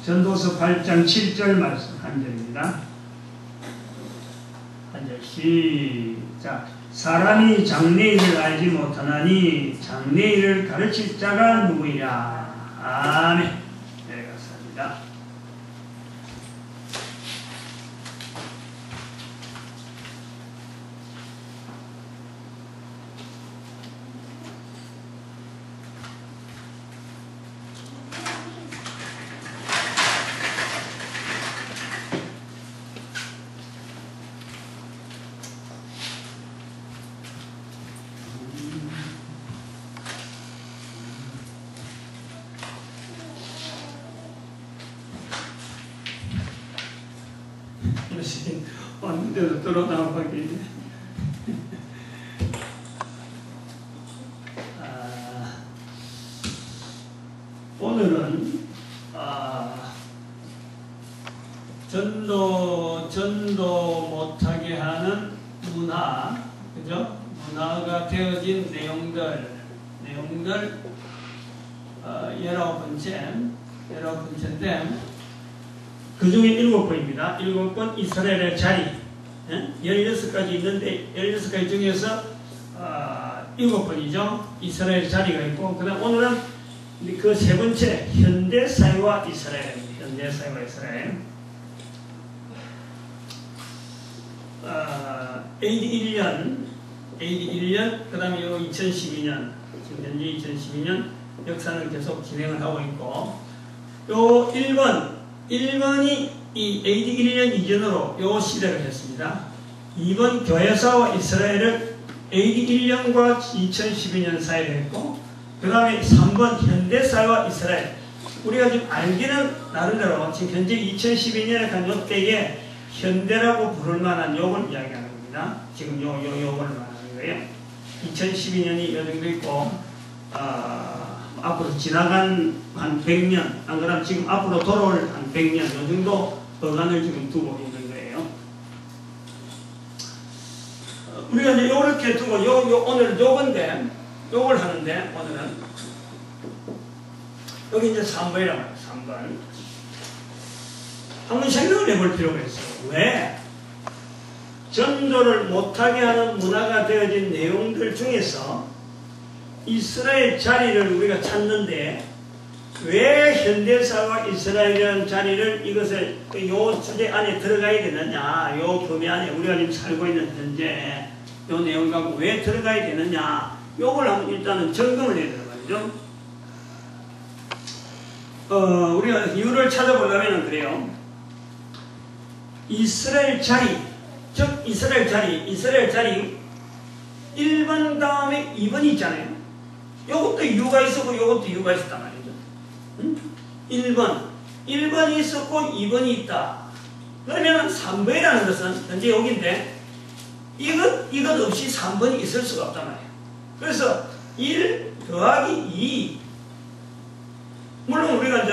전도서 8장 7절 말씀 한 절입니다. 한 절 시작. 사람이 장래일을 알지 못하나니 장래일을 가르칠 자가 누구이랴. 아멘. 네, 감사합니다. 왔는데도 들어나가게. 오늘은 전도 못하게 하는 문화, 그죠? 문화가 되어진 내용들 19번째인데 그 중에 7번입니다. 7번 이스라엘의 자리. 16가지 있는데 16가지 중에서 7번이죠. 이스라엘의 자리가 있고, 그 다음 오늘은 그 세 번째 현대사회와 이스라엘입니다. 현대사회와 이스라엘. AD 1년, 그 다음에 2012년, 지금 현재 2012년 역사는 계속 진행을 하고 있고, 요 1번이 이 AD 1년 이전으로 요 시대를 했습니다. 2번 교회사와 이스라엘을 AD 1년과 2012년 사이를 했고, 그 다음에 3번 현대사회와 이스라엘. 우리가 지금 알기는 나름대로 지금 현재 2012년에 간 요때에 현대라고 부를 만한 요걸 이야기하는 겁니다. 지금 요걸 말하는 거예요. 2012년이 요 정도 있고, 앞으로 지나간 한 100년, 안 그러면 지금 앞으로 돌아올 한 100년, 요 정도 어간을 지금 두고 있는 거예요. 우리가 이제 요렇게 두고, 오늘 요건데, 요걸 하는데, 오늘은, 여기 이제 3번이라고 해요, 3번. 한번 생각을 해볼 필요가 있어요. 왜? 전도를 못하게 하는 문화가 되어진 내용들 중에서 이스라엘 자리를 우리가 찾는데 왜 현대사와 이스라엘이라는 자리를 이것을 요 주제 안에 들어가야 되느냐, 요 범위 안에 우리가 지금 살고 있는 현재 요 내용을 갖고 왜 들어가야 되느냐, 요걸 한번 일단은 점검을 해야 되는 말이죠. 우리가 이유를 찾아보려면 그래요. 이스라엘 자리, 즉 이스라엘 자리 1번 다음에 2번이 있잖아요. 요것도 이유가 있었고 요것도 이유가 있었단 말이죠. 1번이 있었고 2번이 있다. 그러면 3번이라는 것은 현재 여기인데 이것 없이 3번이 있을 수가 없단 말이에요. 그래서 1 더하기 2, 물론 우리가 이제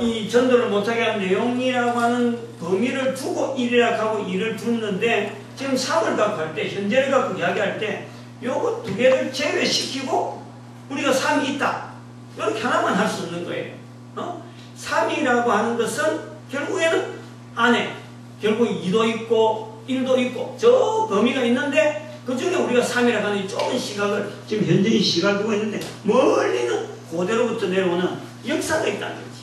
이 전도를 못하게 한 내용이라고 하는 범위를 두고 1이라고 하고 2를 두는데, 지금 3을 갖고 할 때, 현재를 갖고 이야기할 때 요거 두 개를 제외시키고 우리가 3이 있다, 이렇게 하나만 할 수 없는 거예요. 3이라고 하는 것은 결국에는 안에 결국 2도 있고 1도 있고 저 범위가 있는데, 그 중에 우리가 3이라고 하는 이 좁은 시각을 지금 현재 이 시각을 두고 있는데, 멀리는 고대로부터 내려오는 역사가 있다는 거지.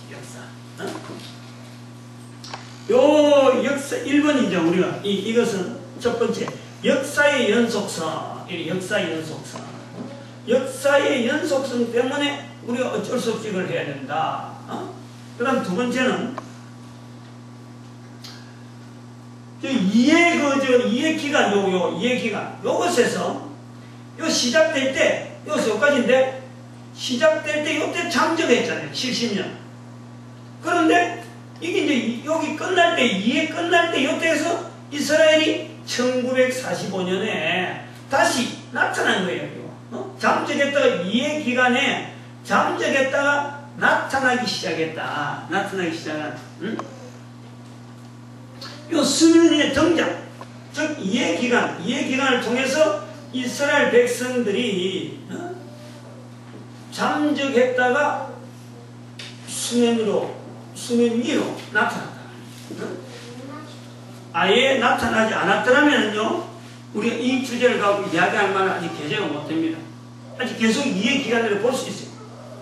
요 역사 1번이죠. 우리가 이것은 첫 번째 역사의 연속성. 역사의 연속성 때문에 우리가 어쩔 수 없이 이걸 해야 된다. 그 다음 두 번째는 이해 기간, 이해 기간. 요것에서 요 시작될 때, 여기까지인데 시작될 때 요때 잠적했잖아요. 70년. 그런데 이게 이제 여기 끝날 때, 이해 끝날 때 요때에서 이스라엘이 1945년에 다시 나타난 거예요. 잠적했다가 이해 기간에 잠적했다가 나타나기 시작했다. 요 수년의 등장, 즉 이해 기간을 통해서 이스라엘 백성들이 잠적했다가 수면으로 수면 위로 나타났다. 아예 나타나지 않았더라면요, 우리가 이 주제를 갖고 이야기할 만한 아직 계제가 못 됩니다. 아직 계속 이해 기간을 볼 수 있어요.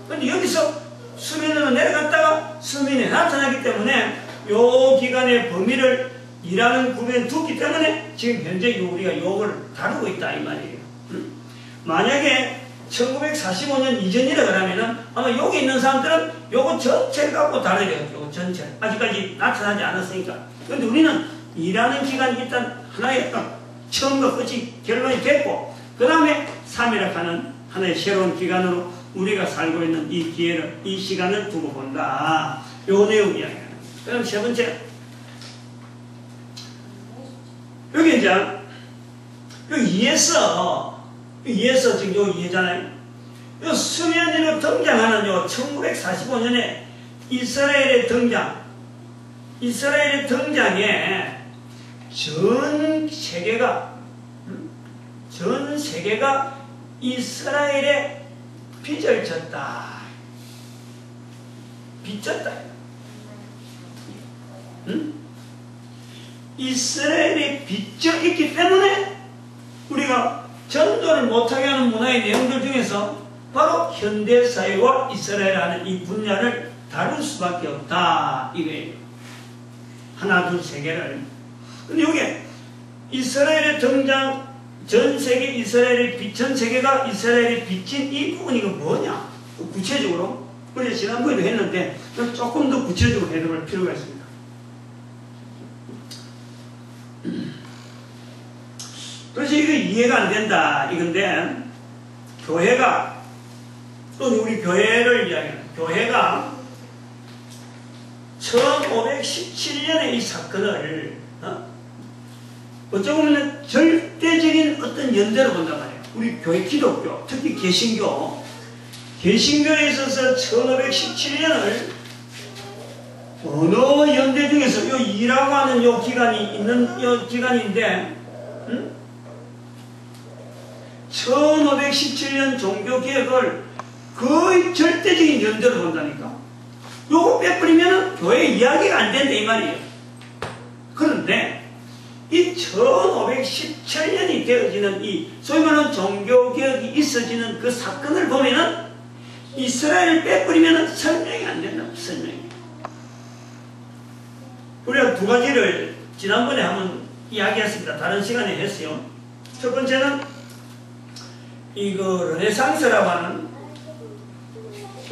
근데 여기서 수면으로 내려갔다가 수면에 나타나기 때문에 요 기간의 범위를 이라는 구분에 두기 때문에 지금 현재 우리가 요걸 다루고 있다 이 말이에요. 만약에 1945년 이전이라 그러면은 아마 여기 있는 사람들은 요거 전체를 갖고 다루려고 요거 전체 아직까지 나타나지 않았으니까. 근데 우리는 일하는 기간이 일단 하나의 처음과 끝이 결론이 됐고, 그 다음에 3이라 하는 하나의 새로운 기간으로 우리가 살고 있는 이 기회를, 이 시간을 두고 본다. 요 내용 이야기하는. 그럼 세 번째. 여기 이제, 여기 이해서 지금 요 이해잖아요. 요 수면위로 등장하는 요 1945년에 이스라엘의 등장에 전 세계가 이스라엘에 빚을 졌다. 빚졌다. 응? 이스라엘이 빚져 있기 때문에 우리가 전도를 못하게 하는 문화의 내용들 중에서 바로 현대사회와 이스라엘이라는 이 분야를 다룰 수밖에 없다. 이거예요. 하나, 둘, 세 개를. 근데 여기에 이스라엘의 등장, 전 세계가 이스라엘이 빚진 이 부분이 뭐냐? 구체적으로. 우리 지난번에도 했는데 조금 더 구체적으로 해볼 필요가 있습니다. 그래서 이거 이해가 안 된다. 이건데, 교회가, 또 우리 교회를 이야기하는, 교회가 1517년의 이 사건을, 어쩌고 보면 절대적인 어떤 연대로 본단 말이에요. 우리 교회 기독교, 특히 개신교에 있어서 1517년을 어느 연대 중에서 요 2라고 하는 요 기간이 있는 요 기간인데, 1517년 종교개혁을 거의 절대적인 연대로 본다니까. 요거 빼버리면 교회 이야기가 안 된다 이 말이에요. 그런데 이 1517년이 되어지는 이 소위 말하는 종교개혁이 있어지는 그 사건을 보면은 이스라엘을 빼버리면 설명이 안 된다. 설명이. 우리가 두 가지를 지난번에 한번 이야기했습니다. 다른 시간에 했어요. 첫 번째는 이거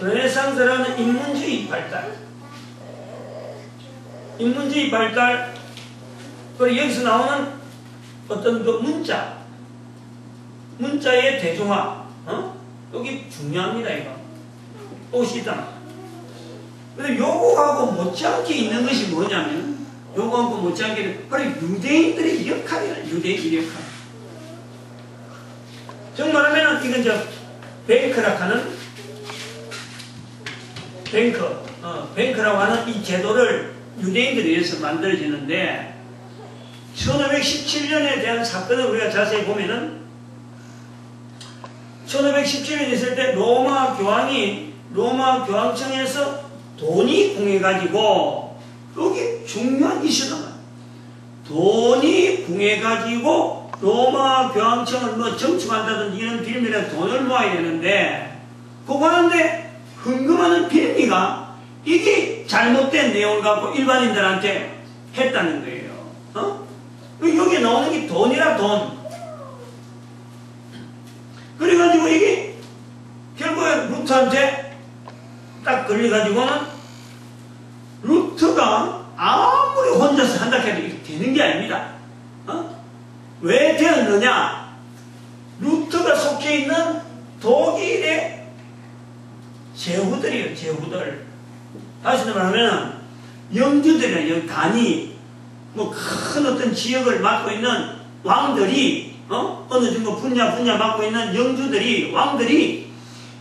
르네상스라는 인문주의 발달. 그리고 여기서 나오는 어떤 그 문자의 대중화, 여기 중요합니다 이거. 옷이 있다. 근데 요거하고 못지않게 있는 것이 뭐냐면, 요거하고 못지않게 바로 유대인들의 역할이에요. 유대인들의 역할. 정말 하면은 이건 저 뱅크라고 하는 뱅크라고 하는 이 제도를 유대인들에 의해서 만들어지는데, 1517년에 대한 사건을 우리가 자세히 보면은 1517년에 있을 때 로마 교황청에서 돈이 궁해가지고, 여기 중요한 이슈다. 돈이 궁해가지고 로마 교황청을 뭐 정축한다든지 이런 빌미로 돈을 모아야 되는데, 그거 하는데 흥금하는 빌미가 이게 잘못된 내용을 갖고 일반인들한테 했다는 거예요. 여기 나오는 게 돈이라 돈. 그래가지고 이게 결국에 루트한테 딱 걸려가지고는 루트가 아무리 혼자서 한다 해도 이렇게 되는 게 아닙니다. 왜 되었느냐? 루트가 속해 있는 독일의 제후들이에요. 제후들. 다시 말하면 영주들이에요. 단위 뭐 큰 어떤 지역을 맡고 있는 왕들이, 어느 정도 분야 맡고 있는 영주들이, 왕들이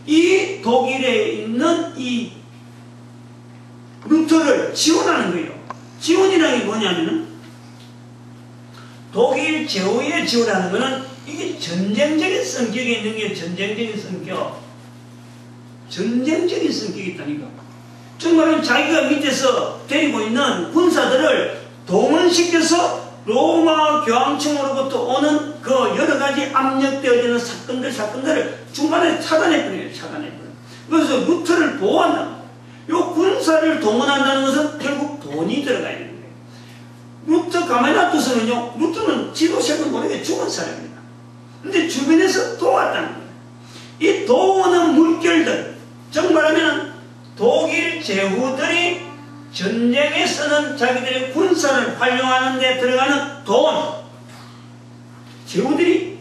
이 독일에 있는 이 루터를 지원하는 거예요. 지원이라는 게 뭐냐면은, 독일 제후에 지원하는 거는 이게 전쟁적인 성격이 있는 게 전쟁적인 성격이 있다니까. 정말 자기가 밑에서 데리고 있는 군사들을 동원시켜서 로마 교황청으로부터 오는 그 여러 가지 압력되어지는 사건들을 중간에 차단해버려요. 그래서 루터를 보호한다. 요 군사를 동원한다는 것은 결국 돈이 들어가 있는 거예요. 루터 가만히 놔두서는요, 루터는 지도세는 모르게 죽은 사람입니다. 근데 주변에서 도왔다는 거예요. 이 도우는 물결들, 정말하면 독일 제후들이 전쟁에 쓰는 자기들의 군사를 활용하는 데 들어가는 돈, 제후들이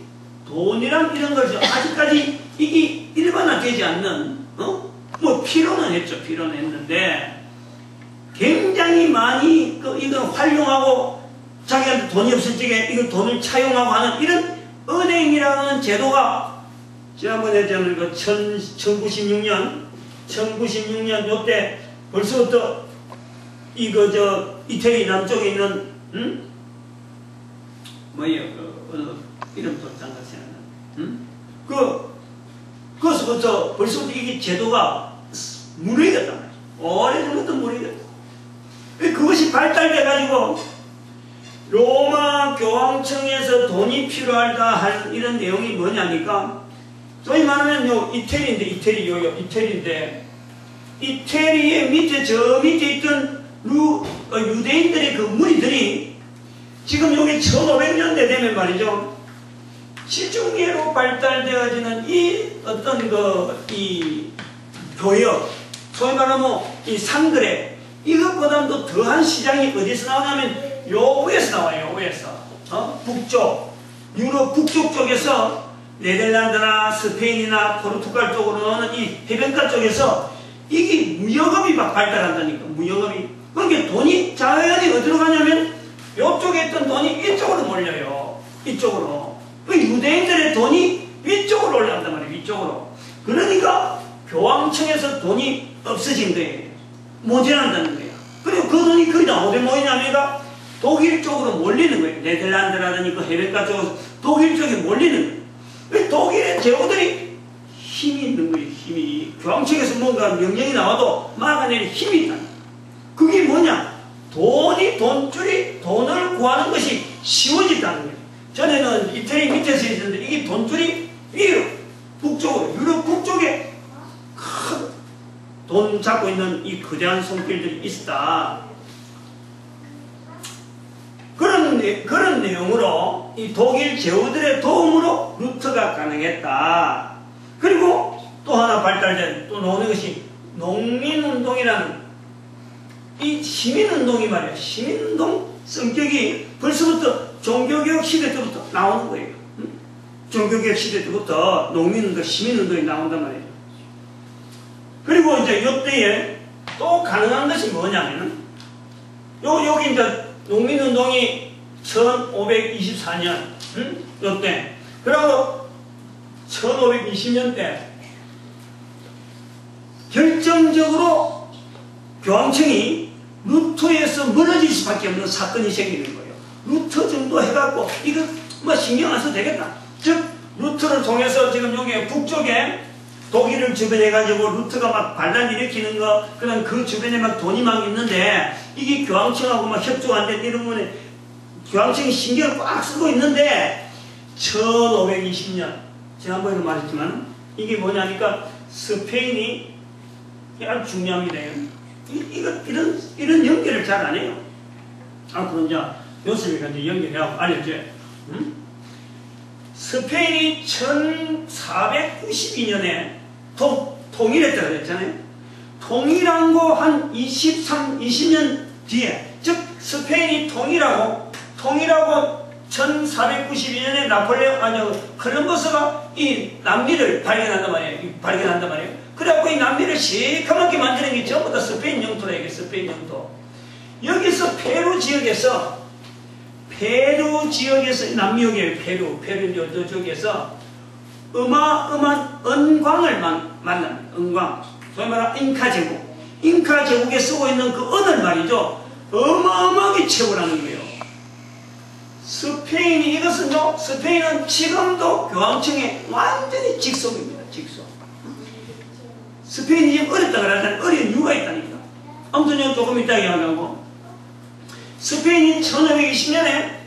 돈이랑 이런 것이 아직까지 이게 일반화되지 않는, 뭐 필요는 했죠. 필요는 했는데 굉장히 많이 이걸 활용하고 자기한테 돈이 없을 적에 이걸 돈을 차용하고 하는 이런 은행이라고 하는 제도가 지난번에 저는 그 1096년 요때 벌써부터 이태리 남쪽에 있는 뭐예요? 이름도 잠깐 생각나. 그것부터 벌써부터 이게 제도가 무너졌단 말이에요. 오래전부터 무너졌다. 그것이 발달돼가지고 로마 교황청에서 돈이 필요하다 할 이런 내용이 뭐냐니까, 소위 말하면 요 이태리인데 이태리의 밑에 저 밑에 있던 유대인들의 그 무리들이 지금 여기 1500년대 되면 말이죠, 지중해로 발달되어지는 이 어떤 이 교역, 소위 말하면 이 상거래, 이것보다도 더한 시장이 어디서 나오냐면 요 위에서 나와요. 위에서 북쪽, 유럽 북쪽 쪽에서 네덜란드나 스페인이나 포르투갈 쪽으로는 이 해변가 쪽에서 이게 무역업이 막 발달한다니까. 무역업이. 그러니까 돈이 자연히 어디로 가냐면 이쪽에 있던 돈이 이쪽으로 몰려요. 이쪽으로. 유대인들의 돈이 위쪽으로 올라간단 말이에요. 위쪽으로. 그러니까 교황청에서 돈이 없어진 거예요. 모자란다는 거예요. 그리고 그 돈이 거기다 어디 모이냐면 독일 쪽으로 몰리는 거예요. 네덜란드라든지 그 해변가 쪽으로 독일 쪽에 몰리는 거예요. 독일의 제후들이 힘이 있는 거예요. 힘이. 교황청에서 뭔가 명령이 나와도 막아내는 힘이 있다. 그게 뭐냐? 돈줄이 돈을 구하는 것이 쉬워졌다는 거예요. 전에는 이태리 밑에서 있었는데 이게 돈줄이 위로 북쪽으로, 유럽 북쪽에 큰 돈 잡고 있는 이 거대한 손길들이 있었다. 그런 내용으로 이 독일 제후들의 도움으로 루터가 가능했다. 그리고 또 하나 발달된 또 나오는 것이 농민운동이라는 이 시민운동이 말이야. 시민운동 성격이 벌써부터 종교개혁 시대 때부터 나오는 거예요. 종교개혁 시대 때부터 농민운동, 시민운동이 나온단 말이에요. 그리고 이제 이때에 또 가능한 것이 뭐냐면은 여기 이제 농민운동이 1524년, 요때. 그리고 1520년 때 결정적으로 교황청이 루터에서 멀어질 수밖에 없는 사건이 생기는 거예요. 루터 정도 해갖고 이거 뭐 신경 안 써도 되겠다. 즉 루터를 통해서 지금 여기 북쪽에 독일을 주변해가지고 루터가 막 반란 일으키는 거, 그런 그 주변에 막 돈이 막 있는데 이게 교황청하고 막 협조 안 된 이런 거는 교황청이 신경을 꽉 쓰고 있는데 1520년 지난번에도 말했지만 이게 뭐냐니까 스페인이 아주 중요합니다. 이런 연결을 잘 안 해요. 그럼 이제 요셉이가 이제 연결해갖고 알려줘요. 스페인이 1492년에 통일했다고 그랬잖아요. 통일한 거 한 20년 뒤에, 즉 스페인이 통일하고 1492년에 콜럼버스가 이 남미를 발견한단 말이에요. 그래갖고 이 남미를 시커멓게 만드는 게 전부 다 스페인 영토다. 이게 스페인 영토. 여기서 페루 지역에서 남미역의 페루 쪽에서 어마어마한 은광을 만납니다. 은광. 소위 말하는 잉카 제국에 쓰고 있는 그 은을 말이죠. 어마어마하게 채굴하는 거예요. 스페인은 지금도 교황청에 완전히 직속입니다. 직속. 스페인이 지금 어렵다 그러잖아요. 어려운 이유가 있다니까. 아무튼 조금 이따 이야기하고, 스페인이 1520년에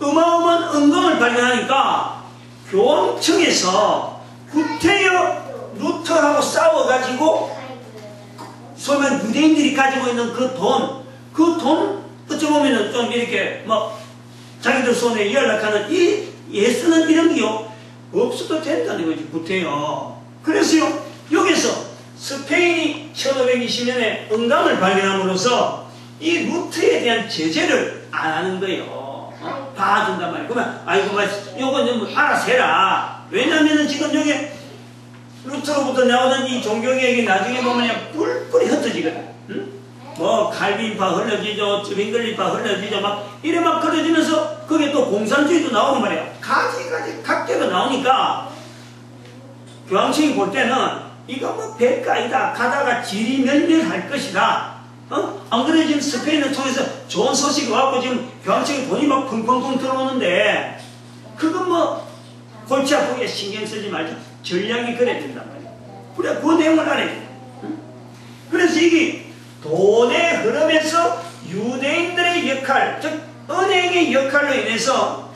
어마어마한 은광을 발견하니까 교황청에서 구테여 루터하고 싸워가지고 소위 말하는 유대인들이 가지고 있는 그 돈 어찌 보면은 좀 이렇게 막 자기들 손에 연락하는 이 예수는 이런 게요 없어도 된다는 거지. 구테여. 그래서요 여기서 스페인이 1520년에 은광을 발견함으로써 이 루터에 대한 제재를 안 하는 거예요. 봐준단 말이에요. 그러면 아이고 요건 좀 알아서 해라. 왜냐면은 지금 여기 루터로부터 나오는 이 종교개혁이 나중에 보면 그냥 뿔뿔이 흩어지거든. 응? 뭐 칼빈파 흘러지죠, 쫌잉글리파 흘러지죠, 막 이래 막 그려지면서 그게 또 공산주의도 나오고 말이야. 가지가지 각계로 나오니까 교황청이 볼 때는 이거 뭐 별거 아니다. 가다가 지리멸멸할 것이다. 안 그래 지금 스페인을 통해서 좋은 소식이 왔고 지금 교황청에 돈이 막 펑펑펑 들어오는데 그건 뭐 골치 아프게 신경 쓰지 말자. 전략이 그래야 된단 말이야. 그래 그 내용을 알아야 돼. 그래서 이게 돈의 흐름에서 유대인들의 역할, 즉 은행의 역할로 인해서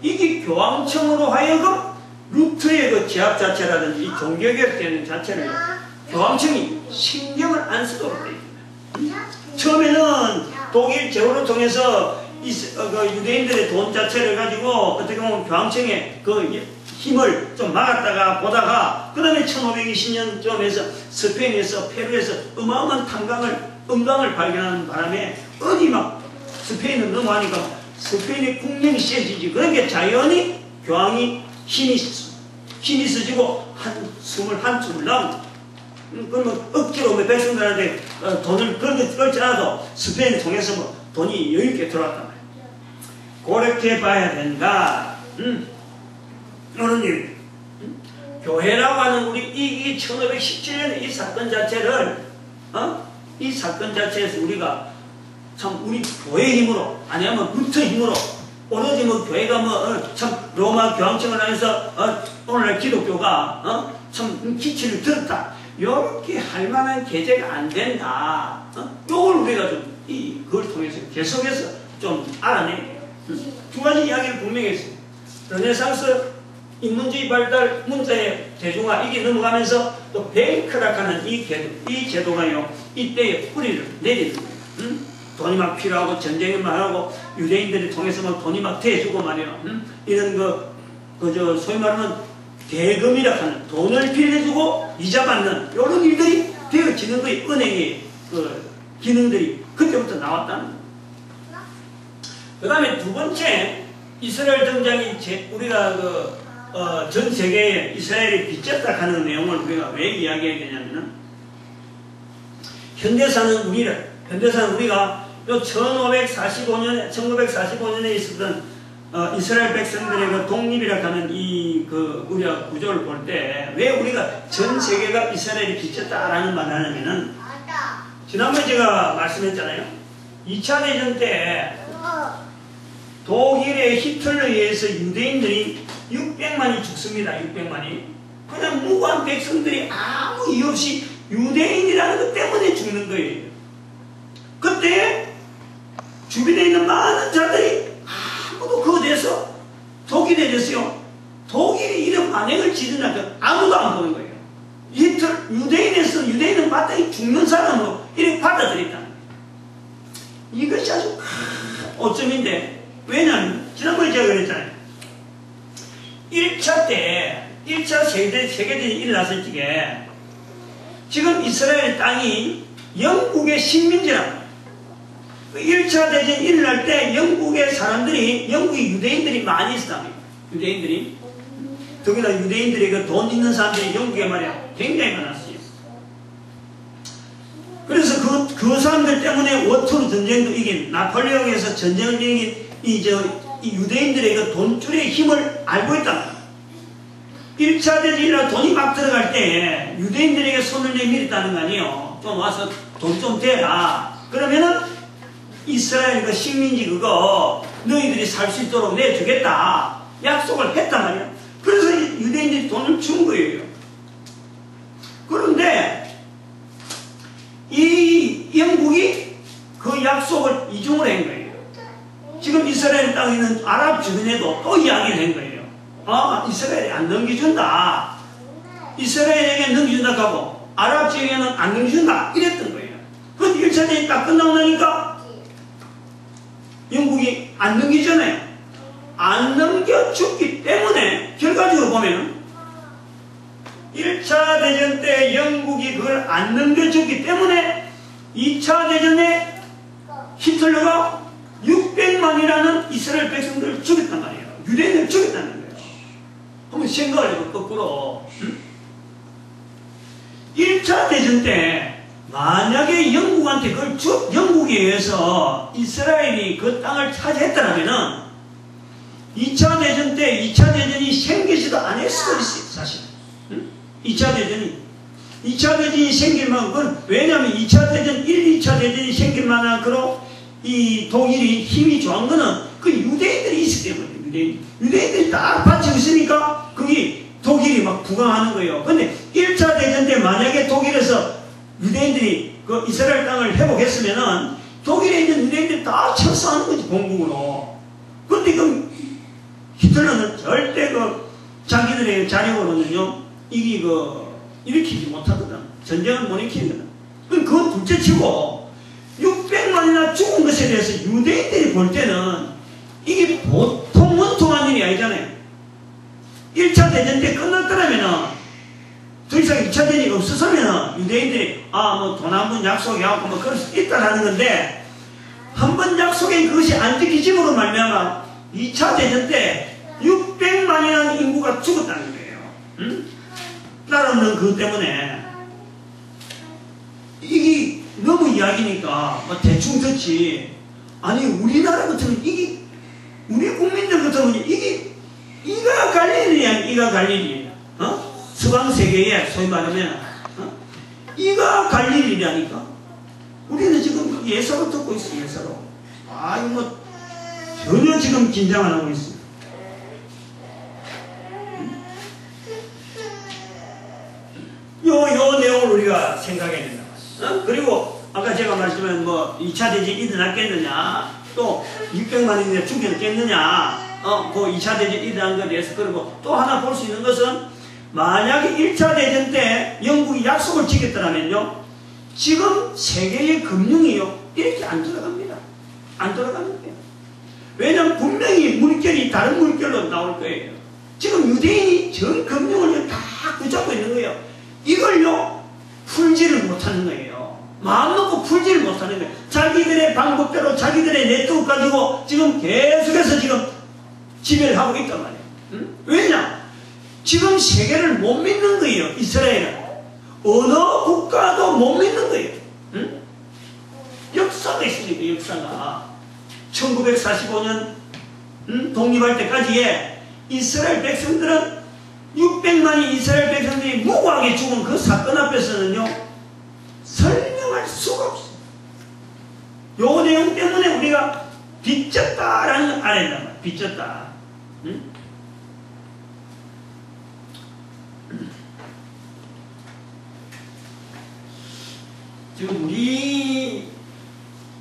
이게 교황청으로 하여금 루터의 그 제압 자체라든지 이 종교개혁되는 자체를 교황청이 신경을 안 쓰도록 되어 있습니다. 처음에는 독일 제후를 통해서 유대인들의 돈 자체를 가지고 어떻게 보면 교황청의 그 힘을 좀 막았다가 보다가 그 다음에 1520년쯤에서 스페인에서 페루에서 어마어마한 은광을 발견하는 바람에 어디 막 스페인을 넘어가니까 스페인의 국력이 세지지. 그러니까 자연히 교황이 힘이 세지고 한숨을 나온다. 그러면 억지로 백성들한테 돈을 걸지라도 스페인을 통해서 뭐 돈이 여유있게 들어왔단 말이에요. 그렇게 봐야 된다. 어른님, 교회라고 하는 우리 이 1517년의 이 사건 자체를 이 사건 자체에서 우리가 참 우리 교회 힘으로 아니면 루터 힘으로 오로지 뭐 교회가 뭐 참 로마 교황청을 하면서 오늘날 기독교가 참 기치를 들었다. 이렇게 할 만한 계제가 안 된다. 요걸 우리가 좀 그걸 통해서 계속해서 좀 알아내야 돼요. 두 가지 이야기를 분명히 했어요. 르네상스 인문주의 발달, 문자의 대중화 이게 넘어가면서 또 베이크락하는 이 제도가요 이때의 뿌리를 내리는 거예요. 돈이 막 필요하고 전쟁만 하고 유대인들이 통해서 막 돈이 막 대주고 말이야. 이런 그저 소위 말하는 대금이라 하는 돈을 빌려주고 이자 받는 이런 일들이 되어지는 거예요. 은행의 그 기능들이 그때부터 나왔다는 거예요. 그 다음에 두 번째 이스라엘 등장이 우리가 전 세계에 이스라엘이 빚졌다 하는 내용을 우리가 왜 이야기해야 되냐면은 현대사는 우리가 요 1945년에 있었던 이스라엘 백성들의 그 독립이라 하는 우리가 구조를 볼 때 왜 우리가 전 세계가 이스라엘이 빚졌다라는 말을 하냐면은 지난번에 제가 말씀했잖아요. 2차 대전 때 독일의 히틀러에 의해서 유대인들이 600만이 죽습니다. 600만이. 그냥 무고한 백성들이 아무 이유 없이 유대인이라는 것 때문에 죽는 거예요. 그때 주변에 있는 많은 자들이 아무도 그거 대해서 독일에 대해서요. 독일이 이런 만행을 지른다니까 아무도 안 보는 거예요. 유대인은 마땅히 죽는 사람으로 이렇게 받아들였다는 거예요. 이것이 아주 오점인데 왜냐하면 지난번에 제가 그랬잖아요. 1차 세계대전이 일어났을 적에 지금 이스라엘 땅이 영국의 식민지라고 1차 대전이 일어날 때 영국의 유대인들이 많이 있었답니다. 유대인들이 더구나 유대인들이 그 돈 있는 사람들이 영국에 말이야 굉장히 많았어요. 그래서 그 사람들 때문에 워터루 전쟁도 이긴 나폴레옹에서 전쟁을 이긴 이 유대인들의 그 돈줄의 힘을 알고 있다. 1차 대전이라 돈이 막 들어갈 때 유대인들에게 손을 내밀었다는 거 아니에요. 좀 와서 돈 좀 대라. 그러면은 이스라엘 그 식민지 그거 너희들이 살 수 있도록 내주겠다. 약속을 했단 말이야. 그래서 유대인들이 돈을 준 거예요. 그런데 이중을 한 거예요. 지금 이스라엘 땅에 있는 아랍 주변에도 또 이야기를 한 거예요. 아, 이스라엘이 안 넘겨준다. 이스라엘에게 넘겨준다 하고 아랍 지역에는 안 넘겨준다. 이랬던 거예요. 그런데 1차 대전이 딱 끝나고 나니까 영국이 안 넘기잖아요. 안 넘겨줬기 때문에 결과적으로 보면 1차 대전 때 영국이 그걸 안 넘겨줬기 때문에 2차 대전에 히틀러가 600만이라는 이스라엘 백성들을 죽였단 말이에요. 유대인을 죽였다는 거예요. 한번 생각을 해봐, 거꾸로. 1차 대전 때 만약에 영국한테 영국에 의해서 이스라엘이 그 땅을 차지했다면 2차 대전 때 2차 대전이 생기지도 않을 수도 있어요, 사실. 2차 대전이 생길 만큼, 왜냐하면 2차 대전, 2차 대전이 생길 만한 그런 이 독일이 힘이 좋은 거는 그 유대인들이 있기 때문에, 유대인들이 딱 받치고 있으니까 거기 독일이 막 부강하는 거예요. 근데 1차 대전 때 만약에 독일에서 유대인들이 그 이스라엘 땅을 회복했으면은 독일에 있는 유대인들이 다 철수하는 거지, 본국으로. 근데 그 히틀러는 절대 그 자기들의 자력으로는요, 이게 일으키지 못하거든. 전쟁을 못 일으키거든. 그건 둘째 치고, 600만이나 죽은 것에 대해서 유대인들이 볼 때는 이게 보통 원통한 일이 아니잖아요. 1차 대전 때 끝났더라면은, 더 이상 2차 대전이 없었으면은, 유대인들이, 돈 한 번 약속해갖고 그럴 수 있다라는 건데, 한 번 약속한 그것이 안 지키짐으로 말미암아 2차 대전 때 600만이라는 인구가 죽었다는 거예요. 응? 따라오는 그것 때문에 이게 너무 이야기니까 대충 듣지. 아니 우리나라 같으면 이게 우리 국민들 같으면 이가 갈 일이야. 이가 갈 일이야. 서방 세계에 소위 말하면 이가 갈 일이라니까. 우리는 지금 예사로 듣고 있어. 예사로. 이거 전혀 지금 긴장 안 하고 있어. 요 내용을 우리가 생각해야 된다. 그리고 아까 제가 말씀한 2차 대전이 일어났겠느냐, 또 600만인데 죽였겠느냐, 그 2차 대전이 일어난 것에 대해서, 그리고 또 하나 볼 수 있는 것은, 만약에 1차 대전 때 영국이 약속을 지켰더라면요, 지금 세계의 금융이요, 이렇게 안 돌아갑니다. 안 돌아가는 거예요. 왜냐면 분명히 물결이 다른 물결로 나올 거예요. 지금 유대인이 전 금융을 다 붙잡고 있는 거예요. 이걸요, 풀지를 못하는 거예요. 마음 놓고 풀지를 못하는 거예요. 자기들의 방법대로 자기들의 네트워크 가지고 지금 계속해서 지금 지배를 하고 있단 말이에요. 응? 왜냐? 지금 세계를 못 믿는 거예요. 이스라엘은. 어느 국가도 못 믿는 거예요. 응? 역사가 있으니까, 역사가. 1945년 독립할 때까지에 이스라엘 백성들은 600만이 이스라엘 백성들이 무고하게 죽은 그 사건 앞에서는요, 설명할 수가 없어요. 요 내용 때문에 우리가 빚졌다라는 걸 알아야 된다. 빚졌다. 응? 지금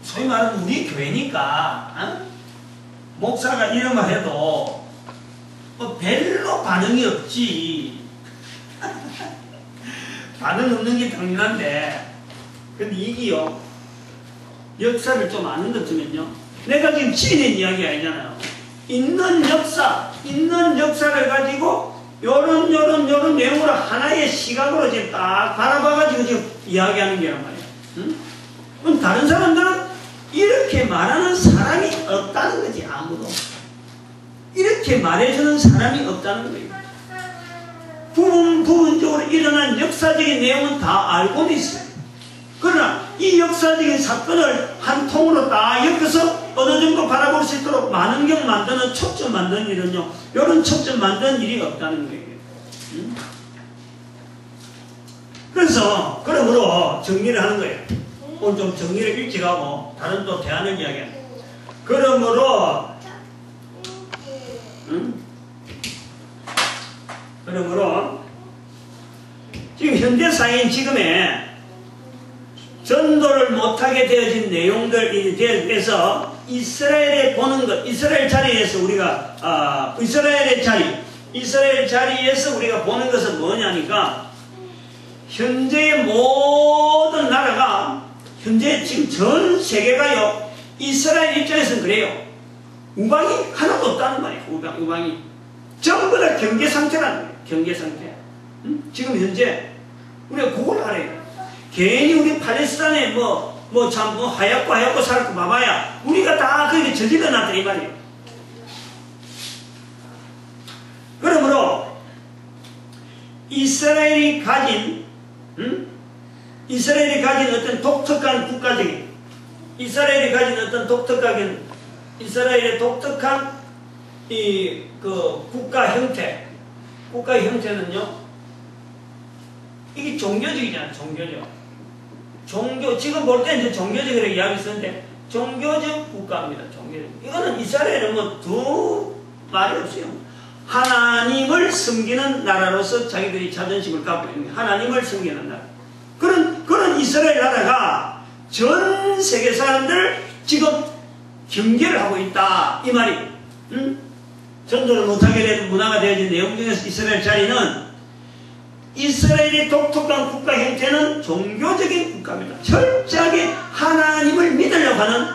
소위 말하는 우리 교회니까, 목사가 이런 말 해도 별로 반응이 없지. 반응 없는 게 당연한데, 근데 이게요, 역사를 좀 아는 것 같으면요, 내가 지금 지어낸 이야기 아니잖아요. 있는 역사를 가지고 요런 내용으로 하나의 시각으로 지금 딱 바라봐가지고 지금 이야기하는 게란 말이에요. 응? 그럼 다른 사람들은 이렇게 말하는 사람이 없다는 거지. 아무도 이렇게 말해주는 사람이 없다는 거예요. 부분적으로 일어난 역사적인 내용은 다 알고는 있어요. 그러나 이 역사적인 사건을 한 통으로 다 엮어서 어느 정도 바라볼 수 있도록 많은 경 만드는 초점 만드는 일은요, 이런 초점 만드는 일이 없다는 거예요. 응? 그래서 그러므로 정리를 하는 거예요. 오늘 좀 정리를 일찍 하고 다른 또 대안을 이야기합니다. 그러므로 지금 현대사회인 지금의 전도를 못하게 되어진 내용들에 대해서 이스라엘에 보는 것, 이스라엘 자리에서 우리가 이스라엘 자리에서 우리가 보는 것은 뭐냐니까, 현재의 모든 나라가, 현재 지금 전 세계가요, 이스라엘 입장에서는 그래요. 우방이 하나도 없다는 말이에요. 우방이 전부 다 경계 상태라는 거예요. 경계 상태. 지금 현재 우리가 그걸 알아요. 괜히 우리 팔레스타인에 참 하얗고 살고 봐봐야 우리가 다 그렇게 저질러 놨다 이 말이에요. 그러므로 이스라엘이 가진 어떤 독특한 국가적인, 이스라엘의 독특한 국가 형태는요, 이게 종교적이잖아요. 지금 볼 때 이제 종교적이라고 이야기 쓰는데, 종교적 국가입니다. 종교적. 이거는 이스라엘은 두 말이 없어요. 하나님을 섬기는 나라로서 자기들이 자존심을 갖고 있는 거예요. 하나님을 섬기는 나라. 그런 이스라엘 나라가 전 세계 사람들 지금 경계를 하고 있다. 이 말이. 전도를 못하게 된 문화가 되어진 내용 중에서 이스라엘 자리는, 이스라엘의 독특한 국가 형태는 종교적인 국가입니다. 철저하게 하나님을 믿으려고 하는,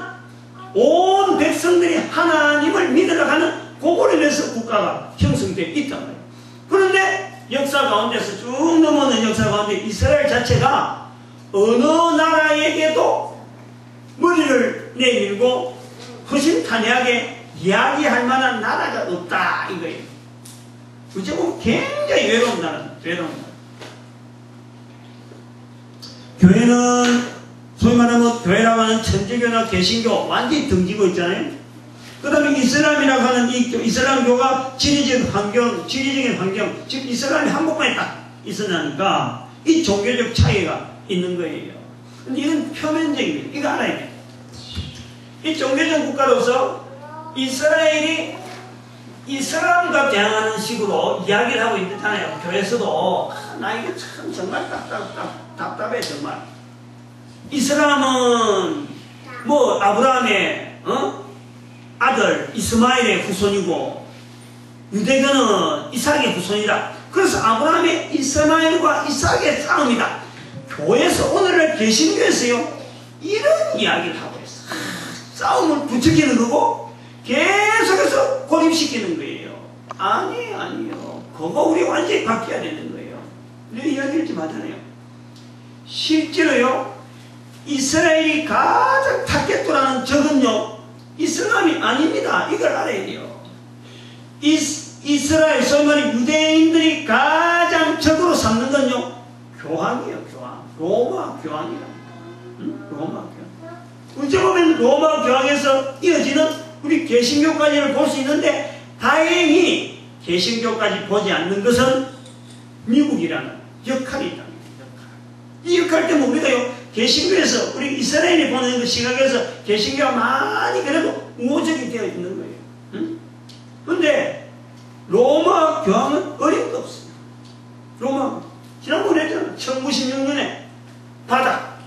온 백성들이 하나님을 믿으려고 하는 그거를 위해서 국가가 형성되어 있단 말이에요. 그런데 역사 가운데서 쭉 넘어오는 역사 가운데 이스라엘 자체가 어느 나라에게도 머리를 내밀고 허심탄회하게 이야기할 만한 나라가 없다 이거예요. 어찌 보면 굉장히 외로운 나라입니다. 외로운 나라. 교회는 소위 말하면 교회라고 하는 천주교나 개신교 완전히 등지고 있잖아요. 그 다음에 이슬람이라고 하는 이 이슬람교가 지리적인 환경, 즉 이슬람이 한복판에 딱 있으니까 이 종교적 차이가 있는 거예요. 근데 이건 표면적이에요. 이거 알아야 돼요. 이 종교적 국가로서 이스라엘이 이슬람과 대항하는 식으로 이야기를 하고 있잖아요. 교회에서도 나 이게 참 정말 답답해 정말. 이슬람은 아브라함의 아들 이스마엘의 후손이고, 유대교는 이삭의 후손이다. 그래서 아브라함의 이스마엘과 이삭의 싸움이다. 교회에서 오늘날 개신교에서요 이런 이야기를 하고 있어. 싸움을 부추기는 거고 계속해서 고립시키는 거예요. 아니에요. 그거 우리 완전히 바뀌어야 되는 거예요. 이런 이야기를 좀 하잖아요. 실제로요, 이스라엘이 가장 타겟도라는 적은요 이슬람이 아닙니다. 이걸 알아야 돼요. 이스라엘, 소위 말해 유대인들이 가장 적으로 삼는 건요 교황이에요. 교황. 로마 교황이라. 로마 교황. 어찌 보면 로마 교황에서 이어지는 우리 개신교까지를 볼 수 있는데, 다행히 개신교까지 보지 않는 것은 미국이라는 역할이 있답니다. 이 역할 때문에 우리가요 개신교에서, 우리 이스라엘이 보는 그 시각에서 개신교가 많이 그래도 우호적이 되어 있는 거예요. 그런데 로마 교황은 어림도 없습니다. 로마, 지난번에 했잖아. 1916년에 바닥,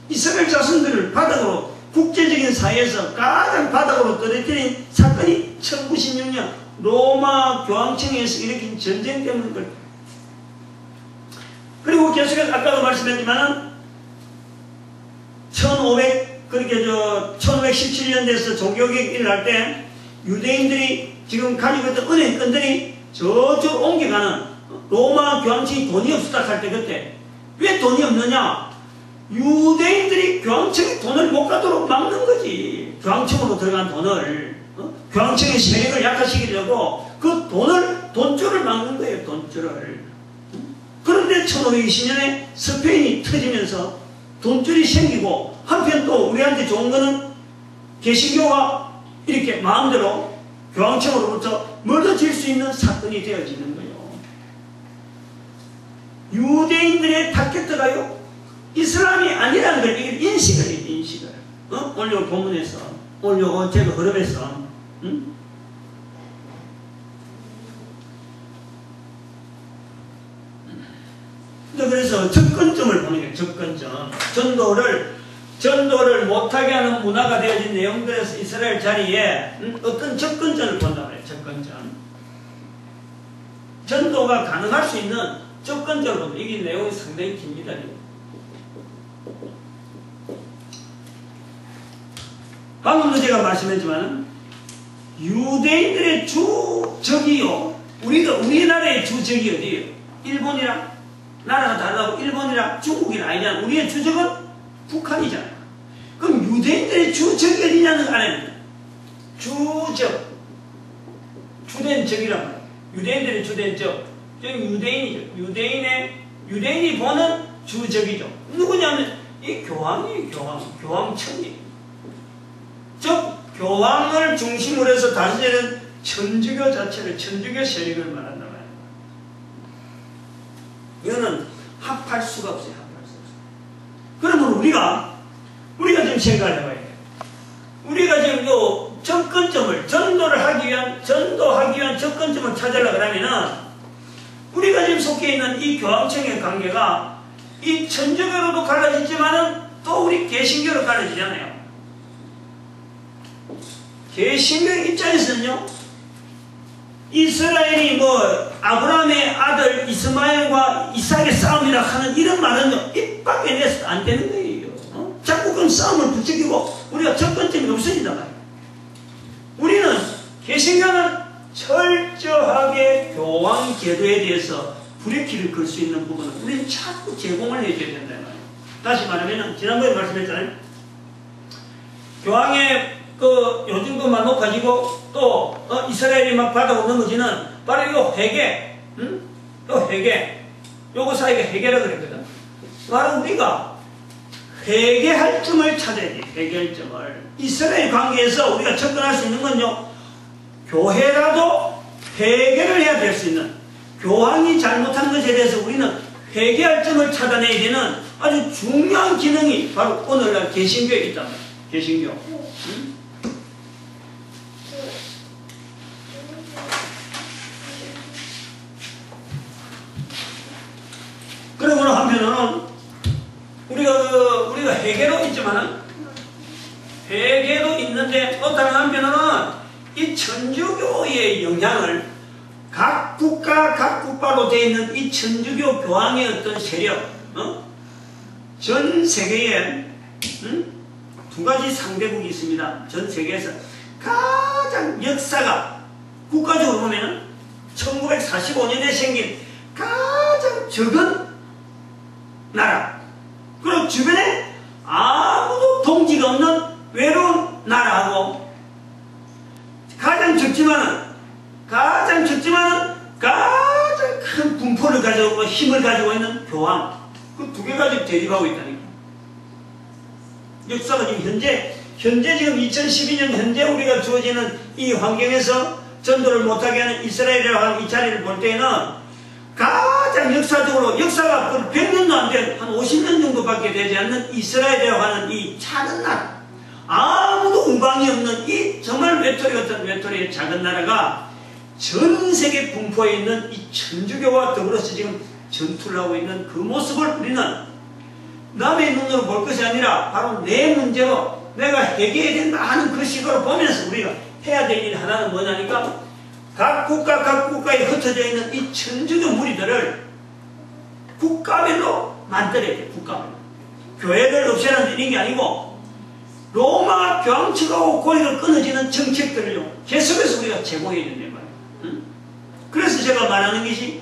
이스라엘 자손들을 바닥으로, 국제적인 사회에서 가장 바닥으로 떨어뜨린 사건이 1916년 로마 교황청에서 일으킨 전쟁 때문인 거예요. 그리고 계속해서 아까도 말씀했지만은 1517년대에서 종교개혁이 일어날 때 유대인들이 지금 가지고 있던 은행권들이 저쪽으로 옮겨가는, 로마 교황청이 돈이 없었다 할 때, 그때 왜 돈이 없느냐? 유대인들이 교황청에 돈을 못 가도록 막는 거지. 교황청으로 들어간 돈을, 교황청의 세력을 약화시키려고 그 돈줄을 막는 거예요. 돈줄을. 그런데 1520년에 스페인이 터지면서 돈줄이 생기고, 한편 또 우리한테 좋은 거는 개신교가 이렇게 마음대로 교황청으로부터 멀어질 수 있는 사건이 되어지는 거예요. 유대인들의 타겟트가요 이슬람이 아니라는 걸 인식을 해요. 인식을. 오늘 본문에서, 오늘 제가 흐름에서 그래서 접근점을 보는 거예요. 접근점. 전도를 못하게 하는 문화가 되어진 내용들에서 이스라엘 자리에 어떤 접근점을 본단 말이에요. 접근점. 전도가 가능할 수 있는 접근점을 본다. 이게 내용이 상당히 깁니다. 방금도 제가 말씀했지만 유대인들의 주적이요. 우리나라의 주적이 어디예요? 일본이랑 나라가 다르다고 일본이랑 중국이랑 아니잖아. 우리의 주적은 북한이잖아요. 그럼 유대인들의 주적이 어디냐는 거 알아야 주적. 주된 적이란 말이에요. 유대인들의 주된 적. 저는 유대인이죠. 유대인이 보는 주적이죠. 누구냐면 이 교황이에요. 교황청이. 즉 교황을 중심으로 해서 다스리는 천주교 자체를 천주교 세력을 말한단 말이에요. 이거는 합할 수가 없어요. 그러면 우리가 좀 생각을 해봐야 돼요. 우리가 지금 요 접근점을 전도하기 위한 접근점을 찾으려고 그러면은 우리가 지금 속해 있는 이 교황청의 관계가 이 천주교로도 갈라지지만은 또 우리 개신교로 갈라지잖아요. 개신교 입장에서는요, 이스라엘이 아브라함의 아들 이스마엘과 이삭의 싸움이라 하는 이런 말은요, 입 밖에 내서 안 되는 거예요. 자꾸 그런 싸움을 부추기고 우리가 접근점이 없어진단 말이에요. 우리는, 개신교는 철저하게 교황 제도에 대해서 브레이크를 걸 수 있는 부분은 우리는 자꾸 제공을 해줘야 된다는 말이에요. 다시 말하면, 지난번에 말씀했잖아요. 교황의 요즘 것만 놓고가지고 또 이스라엘이 막 바다고 넘어지는 바로 이거 회개, 요 회개, 요거 사이가 회개라고 그랬거든. 바로 우리가 회개할 점을 찾아야 돼. 회개할 점을. 이스라엘 관계에서 우리가 접근할 수 있는 건요, 교회라도 회개를 해야 될 수 있는, 교황이 잘못한 것에 대해서 우리는 회개할 점을 찾아내야 되는 아주 중요한 기능이 바로 오늘날 개신교에 있단 말이에요. 개신교. 그러고는 한편으로는 우리가 회개로 있지만은 회개도 있는데 또 다른 한편으로는 이 천주교의 영향을 각 국가로 되어 있는 이 천주교 교황의 어떤 세력, 전 세계에 두 가지 상대국이 있습니다. 전 세계에서 가장 역사가 국가적으로 보면은 1945년에 생긴 가장 적은 나라, 그리고 주변에 아무도 동지가 없는 외로운 나라하고 가장 적지만은 가장 큰 분포를 가지고 힘을 가지고 있는 교황, 그 두 개가 지금 대립하고 있다니까. 역사가 지금 현재 지금 2012년 현재 우리가 주어지는 이 환경에서 전도를 못하게 하는 이스라엘이라고 하는 이 자리를 볼 때는 가장 역사적으로 역사가 100년도 안 된 한 50년 정도밖에 되지 않는 이스라엘이라고 하는 이 작은 나라, 아무도 우방이 없는 이 정말 외톨이 같은 외톨이의 작은 나라가 전 세계 분포에 있는 이 천주교와 더불어서 지금 전투를 하고 있는 그 모습을 우리는 남의 눈으로 볼 것이 아니라 바로 내 문제로 내가 해결해야 된다 하는 그 시각으로 보면서 우리가 해야 될 일 하나는 뭐냐니까, 각 국가에 흩어져 있는 이 천주교 무리들을 국가별로 만들어야 돼요. 국가별로. 교회를 없애는 게 아니고 로마 교황 측하고 고리가 끊어지는 정책들을요, 계속해서 우리가 제공해야 된단 말이에요. 그래서 제가 말하는 것이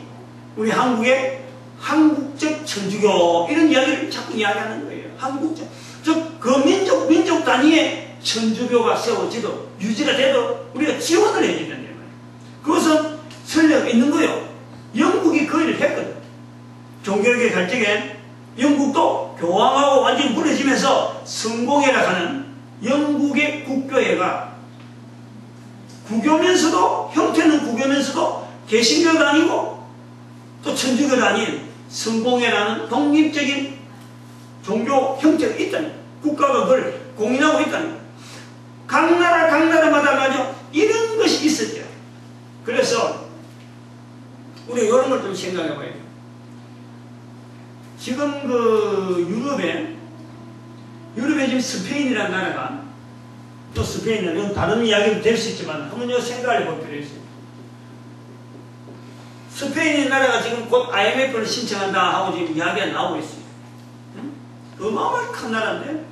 우리 한국의 한국적 천주교 이런 이야기를 자꾸 이야기하는 거예요. 한국적, 즉 그 민족 단위의 천주교가 세워지도 유지가 되도록 우리가 지원을 해야 된다는 거예요. 그것은 설레가 있는 거예요. 영국이 그 일을 했거든. 종교개혁 할 적에 영국도 교황하고 완전히 무너지면서 성공회라 하는 영국의 국교회가 국교면서도, 형태는 국교면서도 개신교가 아니고 또 천주교가 아닌 성공회라는 독립적인 종교 형태가 있다니, 국가가 그걸 공인하고 있다니, 각 나라마다 말이죠, 이런 것이 있었죠. 그래서 우리가 이런 걸 좀 생각해 봐야 돼요. 지금 그 유럽에 지금 스페인이라는 나라가, 또 스페인은 다른 이야기도 될 수 있지만 한번 생각을 해볼 필요가 있어요. 스페인 나라가 지금 곧 IMF를 신청한다 하고 지금 이야기가 나오고 있어요. 어마어마하게 큰 나라인데.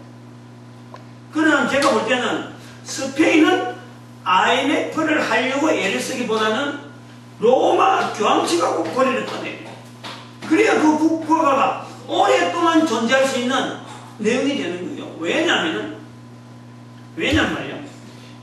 그러나 제가 볼 때는 스페인은 IMF를 하려고 애를 쓰기보다는 로마 교황측하고 거래를 꺼내요. 그래야 그 국가가 오랫동안 존재할 수 있는 내용이 되는 거예요. 왜냐면은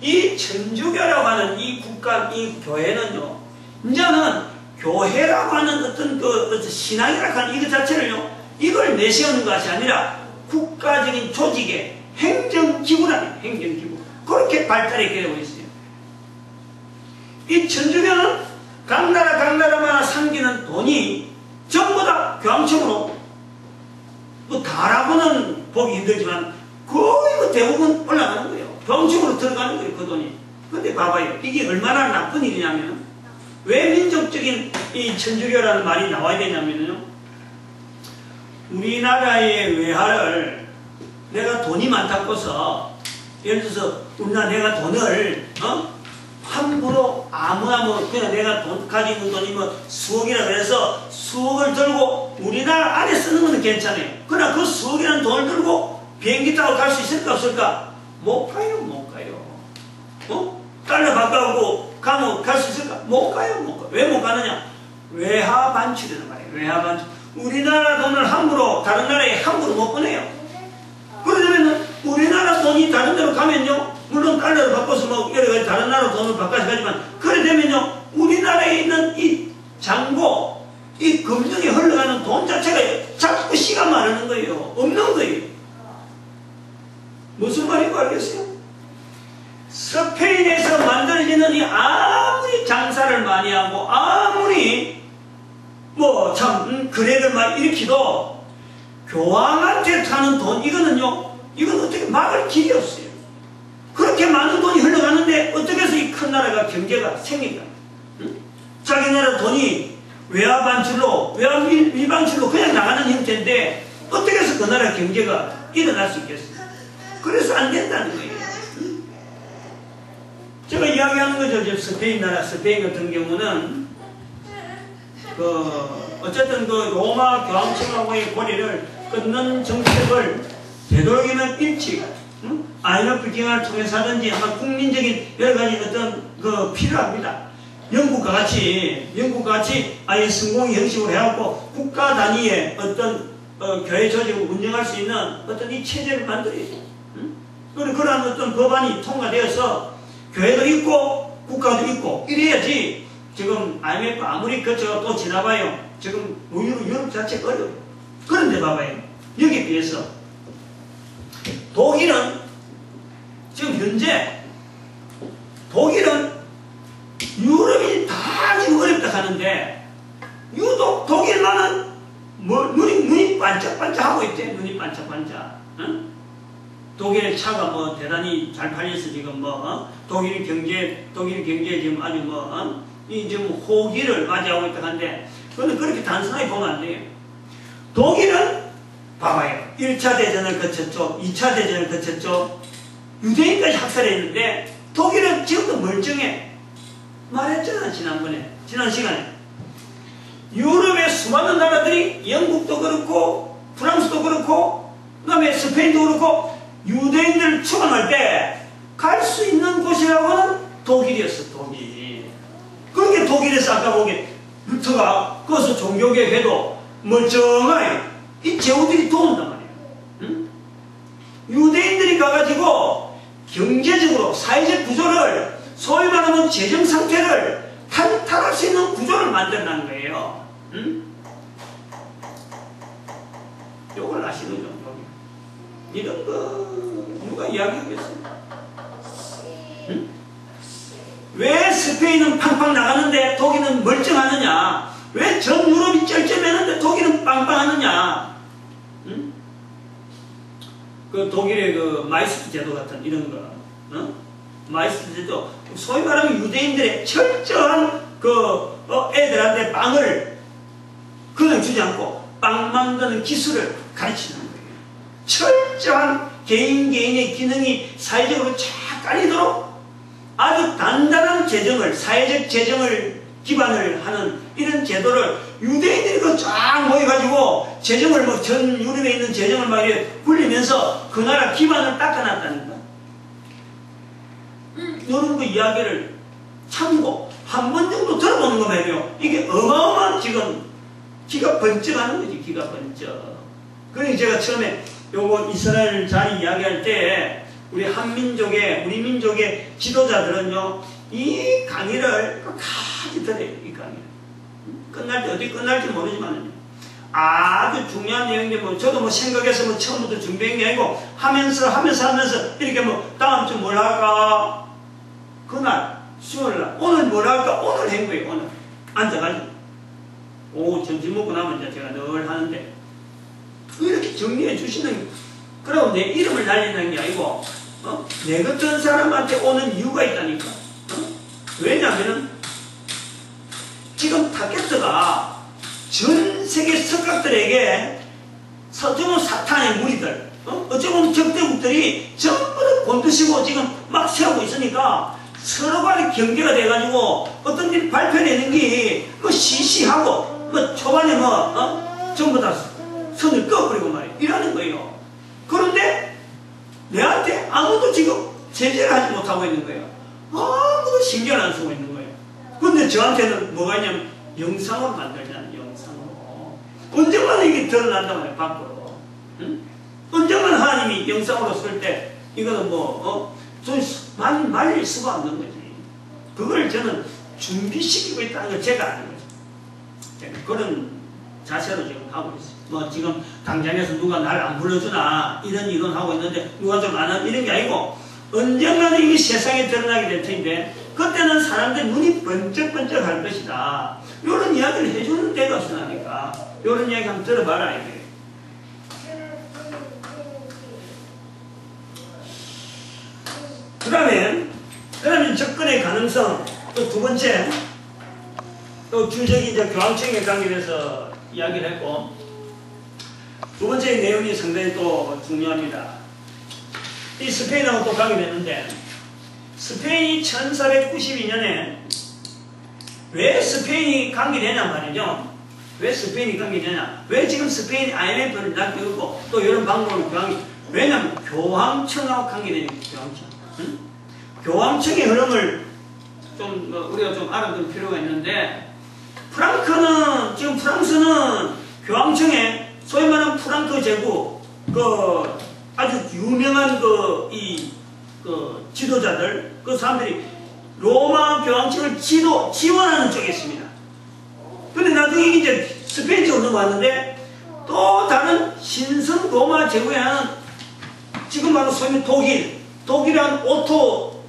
이 천주교라고 하는 이 국가, 이 교회는요, 이제는 교회라고 하는 어떤 신앙이라고 하는 이것 자체를요, 이걸 내세우는 것이 아니라 국가적인 조직의 행정기구라는 행정기구. 그렇게 발달이 되고 있어요. 이 천주교는 각 나라마다 생기는 돈이 전부 다 교황청으로, 뭐 다라고는 보기 힘들지만 거의 대부분 올라가는 거예요. 교황청으로 들어가는 거예요, 그 돈이. 근데 봐봐요. 이게 얼마나 나쁜 일이냐면, 왜 민족적인 이 천주교라는 말이 나와야 되냐면요, 우리나라의 외화를 내가 돈이 많다고서, 예를 들어서 우리나라 내가 돈을 함부로 그냥 내가 가지고 있는 돈이 뭐 수억이라 그래서 수억을 들고 우리나라 안에 쓰는 건 괜찮아요. 그러나 그 수억이라는 돈을 들고 비행기 타고 갈 수 있을까 없을까? 못 가요. 달러 바꿔갖고 가면 갈 수 있을까? 못 가요. 왜 못 가느냐? 외화 반출이란 말이에요. 외화 반출. 우리나라 돈을 함부로 다른 나라에 함부로 못 보내요. 그러려면 우리나라 돈이 다른 데로 가면요, 물론 달러를 바꿔서 뭐 여러 가지 다른 나라 돈을 바꿔서 가지만, 그래 되면요, 우리나라에 있는 이 잔고, 이 금융에 흘러가는 돈 자체가 자꾸 씨가 마르는 거예요. 없는 거예요. 무슨 말인지 알겠어요? 스페인에서 만들어지는 이 아무리 장사를 많이 하고 아무리 뭐 참 거래를 막 일으키도 교황한테 타는 돈, 이건 어떻게 막을 길이 없어요. 그렇게 많은 돈이 흘러가는데 어떻게 해서 이 큰 나라가 경제가 생긴가? 자기 나라 돈이 외화 반출로, 외화 밀반출로 그냥 나가는 형태인데 어떻게 해서 그 나라 경제가 일어날 수 있겠어요? 그래서 안 된다는 거예요. 제가 이야기하는 거죠. 스페인 같은 경우는 어쨌든 로마 교황청하고의 고리를 끊는 정책을 되도록이면 일찍 IMF 기관을 통해서 하든지 아마 국민적인 여러 가지 어떤 필요합니다. 영국과 같이 아예 성공의 형식으로 해갖고 국가 단위의 어떤 교회 조직을 운영할 수 있는 어떤 이 체제를 만들어야죠. 그러한 어떤 법안이 통과되어서 교회도 있고 국가도 있고 이래야지. 지금 IMF 아무리 거쳐 또 지나봐요. 지금 유럽 자체가 어려워요. 그런데 봐봐요. 여기에 비해서 독일은 지금 현재 유럽이 다 지금 어렵다 하는데 유독 독일만은 눈이 반짝반짝하고 있대. 눈이 반짝반짝. 응? 독일의 차가 뭐 대단히 잘 팔려서 지금 독일 경제 지금 아주 지금 호기를 맞이하고 있다 하는데, 그건 그렇게 단순하게 보면 안 돼요. 독일은 봐봐요. 1차 대전을 거쳤죠. 2차 대전을 거쳤죠. 유대인까지 학살했는데 독일은 지금도 멀쩡해. 말했잖아, 지난 시간에. 유럽의 수많은 나라들이 영국도 그렇고 프랑스도 그렇고 그 다음에 스페인도 그렇고 유대인들을 추방할 때 갈 수 있는 곳이라고는 독일이었어. 그러니까 독일에서 아까 보기에 루터가 거기서 종교개혁해도 멀쩡하게 이 제후들이 도운단 말이에요. 응? 유대인들이 가가지고 경제적으로 사회적 구조를, 소위 말하면 재정 상태를 탄탄할 수 있는 구조를 만들어낸 거예요. 응? 요걸 아시는 거죠? 이런 거 누가 이야기하겠어요? 응? 왜 스페인은 팡팡 나가는데 독일은 멀쩡하느냐? 왜 전 유럽이 쩔쩔매는데 독일은 빵빵하느냐? 응? 독일의 마이스트 제도 같은 이런 거, 마이스트 제도, 소위 말하면 유대인들의 철저한 애들한테 빵을 그냥 주지 않고 빵 만드는 기술을 가르치는 거예요. 철저한 개인의 기능이 사회적으로 쫙 깔리도록 아주 단단한 재정을, 사회적 재정을 기반을 하는 이런 제도를 유대인들이 쫙 모여가지고 재정을 전 유럽에 있는 재정을 막 굴리면서 그 나라 기반을 닦아놨다는 거야. 이런 그 이야기를 참고 한 번 정도 들어보는 거 말이에요. 이게 어마어마한 지금 기가 번쩍하는 거지, 기가 번쩍. 그러니 제가 처음에 요거 이스라엘 자리 이야기할 때 우리 우리 민족의 지도자들은요, 이 강의를 끝까지 들어요, 이 강의를. 끝날 때, 어디 끝날지 모르지만 아주 중요한 내용인데, 저도 생각해서 처음부터 준비한 게 아니고, 하면서 이렇게 다음 주 뭘 할까? 그날, 수요일날, 오늘 뭘 할까? 오늘 한 거예요, 오늘. 앉아가지고. 점심 먹고 나면 이제 제가 늘 하는데, 이렇게 정리해 주시는, 그러고 내 이름을 날리는 게 아니고, 내 같은 사람한테 오는 이유가 있다니까. 왜냐면은, 지금 타겟트가 전 세계 석각들에게 어쩌면 사탄의 무리들, 어쩌면 적대국들이 전부 다 곤두시고 지금 막 세우고 있으니까 서로 간에 경계가 돼가지고 어떤 일 발표내는 게 시시하고 초반에 전부 다 선을 꺼버리고 말이에요. 이러는 거예요. 그런데 내한테 아무도 지금 제재를 하지 못하고 있는 거예요. 아무도 신경을 안 쓰고 있는 거예요. 근데 저한테는 뭐가 있냐면 영상으로 만들자는, 영상으로. 언젠가는 이게 드러난단 말이에요, 밖으로. 응? 언젠가는 하나님이 영상으로 쓸 때 이거는 좀 말릴 수가 없는 거지. 그걸 저는 준비시키고 있다는 걸 제가 아는 거죠. 제가 그런 자세로 지금 하고 있어요. 지금 당장에서 누가 날 안 불러주나 이런 하고 있는데 누가 좀 안 하는 이런 게 아니고 언젠가는 이게 세상에 드러나게 될 텐데 그때는 사람들 눈이 번쩍번쩍 할 것이다. 이런 이야기를 해주는 데가 없으니까 이런 이야기 한번 들어봐라 이게. 그러면 접근의 가능성 또 두 번째 또 주적이 이제 교황청에 관계돼서 이야기를 했고 두 번째 내용이 상당히 또 중요합니다. 이 스페인하고 또 관계되는데 스페인이 1492년에 왜 스페인이 관계되냐 말이죠. 왜 스페인이 관계되냐. 왜 지금 스페인이 IMF를 낚여있고 또 이런 방법을 왜냐면 교황청하고 관계되니까 교황청. 응? 교황청의 흐름을 좀 우리가 좀 알아둘 필요가 있는데 지금 프랑스는 교황청에 소위 말하는 프랑크 제국 아주 유명한 지도자들 그 사람들이 로마 교황청을 지원하는 쪽에 있습니다. 근데 나중에 이제 스페인 쪽으로 넘어왔는데 또 다른 신성 로마 제국에 하는 지금 바로 소위 독일한 오토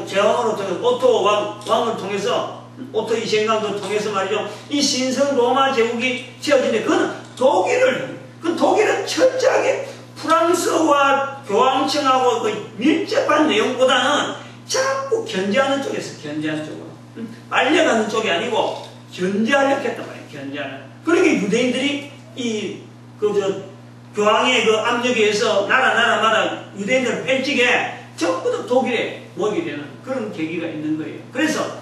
제왕으로 통해서 오토 왕을 통해서 오토 이생강을 통해서 말이죠. 이 신성 로마 제국이 지어지는데 그건 독일은 철저하게 프랑스와 교황청하고 밀접한 내용보다는 자꾸 견제하는 쪽에서 견제하는 쪽으로 빨려가는 쪽이 아니고 견제하려고 했단 말이에요. 견제하는. 그러니까 유대인들이 교황의 압력에 의해서 나라마다 유대인들을 뺄지게 전부 다 독일에 모이게 되는 그런 계기가 있는 거예요. 그래서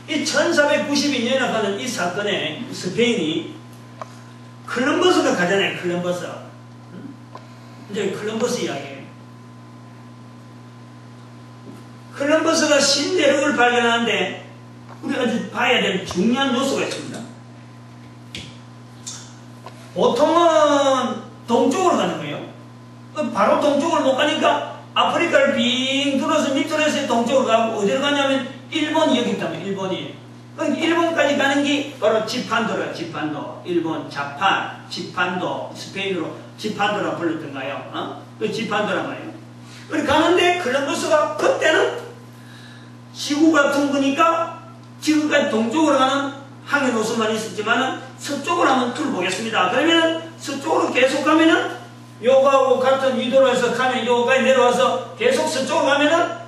이 1492년에 하는 이 사건에 스페인이 콜럼버스가 가잖아요. 콜럼버스. 이제 콜럼버스 이야기예요. 콜럼버스가 신대륙을 발견하는데 우리가 아주 봐야 될 중요한 요소가 있습니다. 보통은 동쪽으로 가는 거예요. 바로 동쪽으로 못 가니까 아프리카를 빙 둘러서 밑으로 해서 동쪽으로 가고 어디로 가냐면 일본이 여기 있다면 일본이. 일본까지 가는 게 바로 지판도라, 지판도. 일본, 자판, 지판도, 스페인으로 지판도라 불렀던가요? 그 지판도라 말이에요. 그렇게 가는데 콜럼버스가 그때는 지구가 둥그니까 지금까지 동쪽으로 가는 항해 노선만 있었지만은 서쪽으로 한번 뚫어보겠습니다. 그러면은 서쪽으로 계속 가면은 요거하고 같은 위도로 해서 가면 요거까지 내려와서 계속 서쪽으로 가면은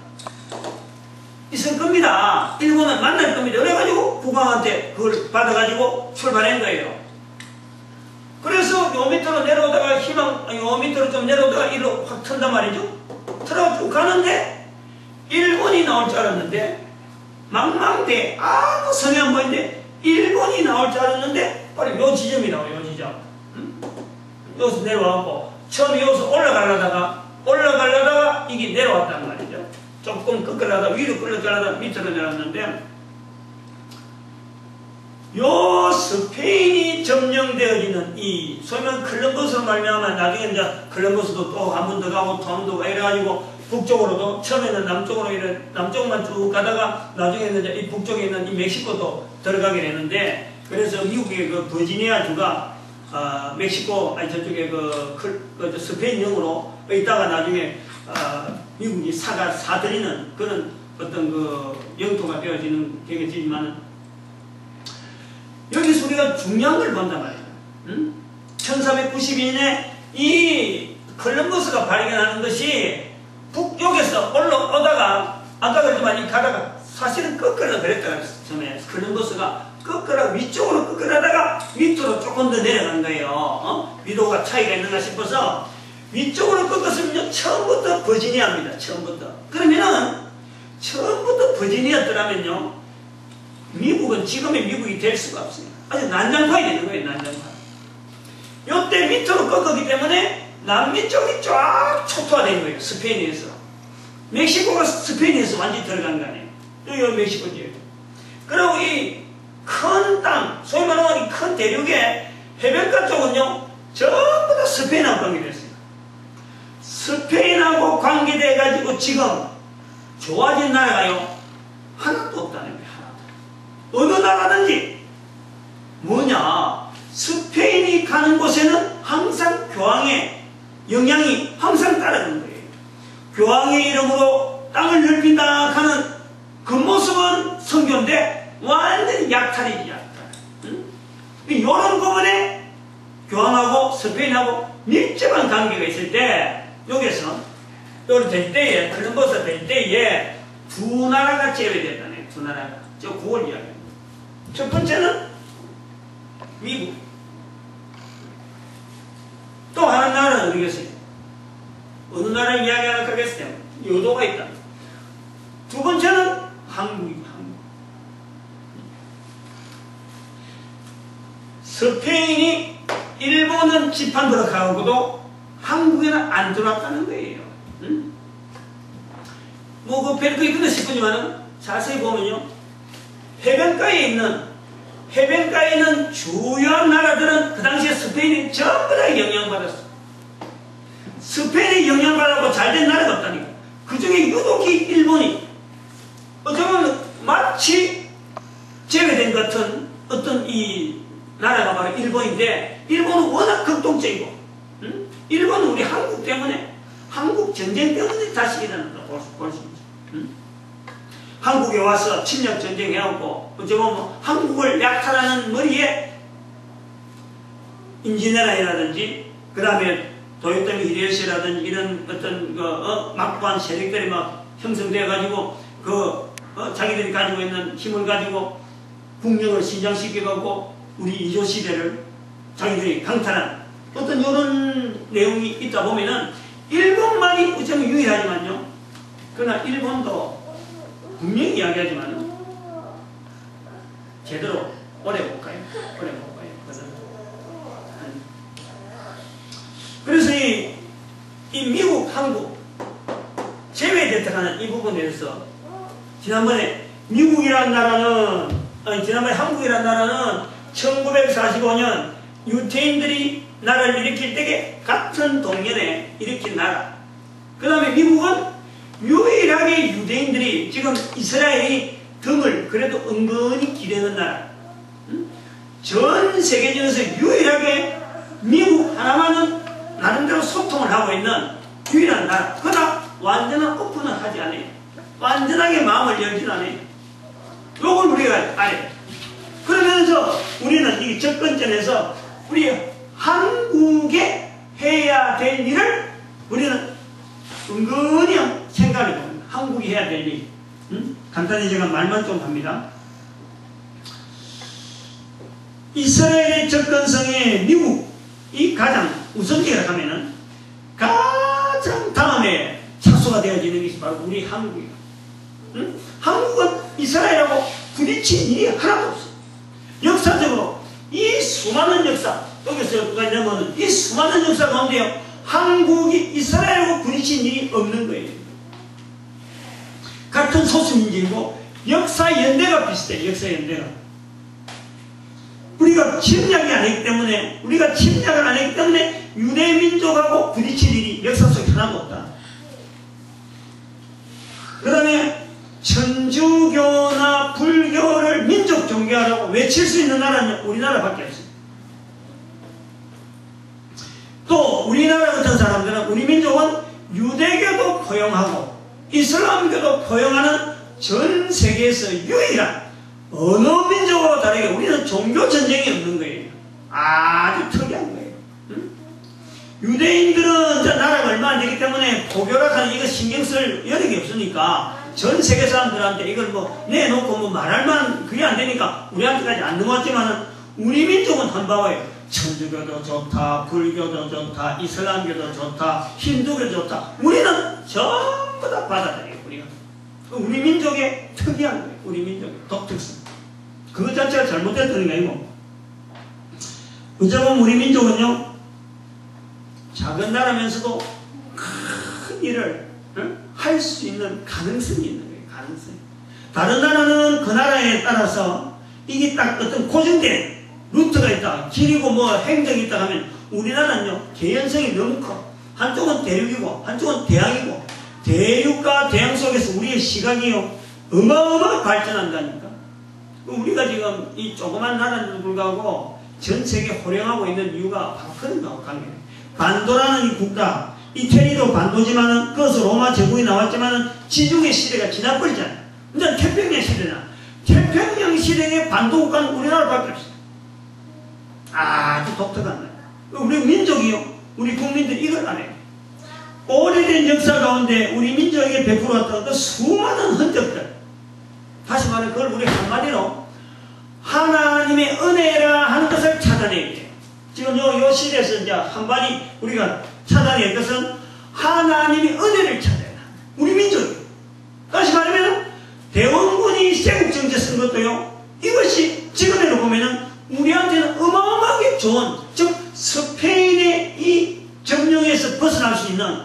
있을 겁니다. 일본은 만날 겁니다. 그래가지고 국왕한테 그걸 받아가지고 출발한 거예요. 밑으로 내려오다가 요 밑으로 좀 내려오다가 이리로 확 턴단 말이죠. 틀어 쭉 가는데 일본이 나올 줄 알았는데 망망대 아무 성이 안 보이는데 일본이 나올 줄 알았는데 바로 요 지점이 나와요. 요 지점. 여기서 내려와고 처음에 여기서 올라가려다가 이게 내려왔단 말이죠. 조금 끄끌하다 위로 끌려가다가 밑으로 내려왔는데 요 스페인이 점령되어지는 이 소위 말하는 콜럼버스로 말미암아 나중에 이제 콜럼버스도 또 한 번 더 가고 또 한 번 더 가고 이래가지고 북쪽으로도 처음에는 남쪽으로 이래 남쪽만 쭉 가다가 나중에는 이제 이 북쪽에 있는 이 멕시코도 들어가게 되는데 그래서 미국의 그 버지니아 주가 멕시코 아니 저쪽에 그 스페인령으로 있다가 나중에 미국이 사들이는 그런 어떤 그 영토가 되어지지만은 여기서 우리가 중요한 걸 본단 말이에요. 1492년에 이 콜럼버스가 발견하는 것이 북쪽에서 올라오다가 아까 그랬지만 이 가다가 사실은 거꾸로 그랬다가 처음에 콜럼버스가 거꾸로 위쪽으로 거꾸로하다가 밑으로 조금 더 내려간 거예요. 위도가 차이가 있는가 싶어서 위쪽으로 꺾었으면 처음부터 버지니아입니다. 처음부터. 그러면은 처음부터 버지니아더라면요 미국은 지금의 미국이 될 수가 없어요. 아주 난장판이 되는 거예요. 난장판. 요때 밑으로 꺾었기 때문에 남미 쪽이 쫙 초토화된 거예요. 스페인에서. 멕시코가 스페인에서 완전히 들어간 거 아니에요. 여기 멕시코 지역. 그리고 이 큰 땅, 소위 말하는 이 큰 대륙의 해변가 쪽은요 전부 다 스페인하고 관계됐어요. 스페인하고 관계돼가지고 지금 좋아진 나라가요 하나도 없다는 거예요. 어느 나라든지 뭐냐 스페인이 가는 곳에는 항상 교황의 영향이 항상 따르는 거예요. 교황의 이름으로 땅을 넓힌다 하는 그 모습은 성교인데 완전히 약탈이지 약탈. 이런 부분에 교황하고 스페인하고 밀접한 관계가 있을 때 여기서 여기 될 때에 콜럼버스 될 때에 두 나라가 제외됐다네. 두 나라가 저 9월 이야기입니다. 첫 번째는 미국. 또 하나 나라는 어디겠어요? 어느 나라를 이야기하려고 하겠어요? 요도가 있다. 두 번째는 한국입니다. 한국. 스페인이 일본은 지판 들어가고도 한국에는 안 들어왔다는 거예요. 응? 뭐 그 별거 있거든 싶으지만은 자세히 보면요. 해변가에 있는 주요한 나라들은 그 당시에 스페인이 전부 다 영향받았어. 스페인이 영향받았고 잘된 나라가 없다니까. 그 중에 유독히 일본이 어쩌면 마치 제외된 같은 어떤 이 나라가 바로 일본인데 일본은 워낙 극동적이고 일본은 우리 한국 때문에 한국 전쟁 때문에 다시 일어난다 볼 수 있죠. 한국에 와서 침략 전쟁해오고 어쩌면 뭐 한국을 약탈하는 머리에 임진왜란이라든지 그 다음에 도요토미 히데요시라든지 이런 어떤 막부한 세력들이 막 형성되어 가지고 자기들이 가지고 있는 힘을 가지고 국력을 신장시켜가고 우리 이조 시대를 자기들이 강탈한 어떤 이런 내용이 있다 보면은 일본만이 어쩌면 유일하지만요. 그러나 일본도 분명히 이야기하지만은 제대로 오래 볼까요? 오래 볼까요? 그래서 이 미국, 한국 제외됐다는 이 부분에 대해서 지난번에 미국이라는 나라는 지난번에 한국이라는 나라는 1945년 유태인들이 나라를 일으킬 때에 같은 동년에 일으킨 나라. 그 다음에 미국은 유일하게 유대인들이 지금 이스라엘이 등을 그래도 은근히 기대는 나라. 전 세계적에서 유일하게 미국 하나만은 나름대로 소통을 하고 있는 유일한 나라. 그러나 완전한 오픈은 하지 않아요. 완전하게 마음을 열진 않아요. 요걸 우리가 알아요. 그러면서 우리는 이 접근점에서 우리 한국에 해야 될 일을 우리는 은근히 생각을 해봅니다. 한국이 해야 될 일. 간단히 제가 말만 좀 합니다. 이스라엘의 접근성에 미국이 가장 한국이에요. 응? 한국은 이스라엘하고 부딪힌 일이 하나도 없어요. 역사적으로 이 수많은 역사, 여기서 누가 있냐면 이 수많은 역사 가운데요, 한국이 이스라엘하고 부딪힌 일이 없는 거예요. 같은 소수민족이고 역사 연대가 비슷해요. 역사 연대가. 우리가 침략이 아니기 때문에, 우리가 침략을 안 했기 때문에 유대민족하고 부딪힐 일이 역사 속에 하나도 없다. 그 다음에 천주교나 불교를 민족 종교라고 외칠 수 있는 나라는 우리나라밖에 없어요. 또 우리나라 같은 사람들은, 우리 민족은 유대교도 포용하고 이슬람교도 포용하는 전 세계에서 유일한, 어느 민족과 다르게 우리는 종교 전쟁이 없는 거예요. 아주 특이한 거예요. 응? 유대인들은 나라가 얼마 안 되기 때문에 포교라하는 이거 신경 쓸 여력이 없으니까 전 세계 사람들한테 이걸 뭐 내놓고 뭐 말할 만 그게 안 되니까 우리한테까지 안 넘어왔지만은, 우리 민족은 한 봐봐요. 천주교도 좋다, 불교도 좋다, 이슬람교도 좋다, 힌두교도 좋다. 우리는 전부 다 받아들여요. 우리 민족의 특이한 거예요. 우리 민족의 독특성. 그것 자체가 잘못됐다는 게 아니고, 어쩌면 우리 민족은요, 작은 나라면서도 큰 일을 할 수 있는 가능성이 있는 거예요. 가능성. 다른 나라는 그 나라에 따라서 이게 딱 어떤 고정된 루트가 있다, 길이고 뭐 행정이 있다 하면, 우리나라는요, 개연성이 너무 커. 한쪽은 대륙이고 한쪽은 대양이고, 대륙과 대양 속에서 우리의 시각이요, 어마어마하게 발전한다니까. 우리가 지금 이 조그만 나라에도 불구하고 전 세계에 호령하고 있는 이유가 바로 그런 관계예요. 반도라는 이 국가, 이태리도 반도지만은, 그것은 로마 제국이 나왔지만은 지중해 시대가 지나버리잖아요. 이제 태평양 시대잖아. 태평양 시대의 반도 국가는 우리나라밖에 없어요. 아주 독특한 나라. 우리 민족이요, 우리 국민들이 이걸 안 해요. 오래된 역사 가운데 우리 민족에게 베풀어왔던 그 수많은 흔적들, 다시 말해 그걸 우리 한마디로 하나님의 은혜라 하는 것을 찾아내야 돼요. 지금 요 시대에서 이제 한마디 우리가 찾아낼 것은 하나님의 은혜를 찾아야 돼. 우리 민족이. 다시 말하면 대원군이 세국정제 쓴 것도요, 이것이 지금으로 보면은 우리한테는 어마어마하게 좋은, 즉 스페인의 이 점령에서 벗어날 수 있는,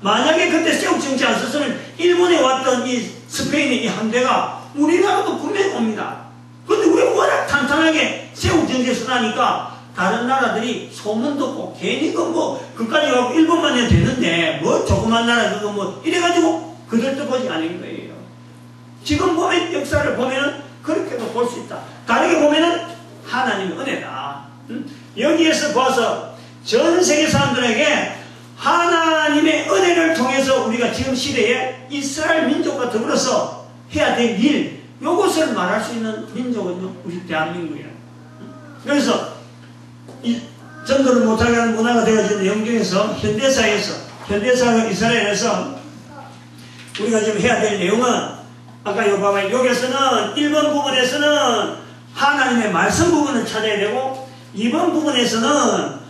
만약에 그때 세국정제 안 썼으면 일본에 왔던 이 스페인의 이 함대가 우리나라도 분명히 옵니다. 그런데 우리가 워낙 탄탄하게 세국정제 쓰다니까 다른 나라들이 소문 듣고 괜히 그까지 가고 일본만 해도 되는데 뭐 조그만 나라 그거 뭐 이래가지고 그들도 보지 않은 거예요. 지금 보면 역사를 보면은 그렇게도 볼 수 있다. 다르게 보면은 하나님의 은혜다. 여기에서 봐서 전 세계 사람들에게 하나님의 은혜를 통해서 우리가 지금 시대에 이스라엘 민족과 더불어서 해야 될 일, 요것을 말할 수 있는 민족은요, 우리 대한민국이에요. 그래서 이 전도를 못하게 하는 문화가 되어진 영경에서 현대사회 이스라엘에서 우리가 지금 해야 될 내용은, 아까 요 봐봐요. 여기에서는 1번 부분에서는 하나님의 말씀 부분을 찾아야 되고, 2번 부분에서는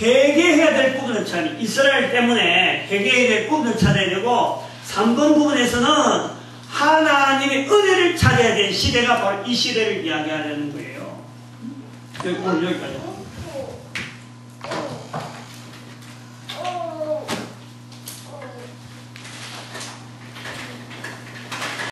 회개해야 될 부분을 찾아야 돼요. 이스라엘 때문에 회개해야 될 부분을 찾아야 되고, 3번 부분에서는 하나님의 은혜를 찾아야 될 시대가 바로 이 시대를 이야기하는 거예요. 오늘 여기까지.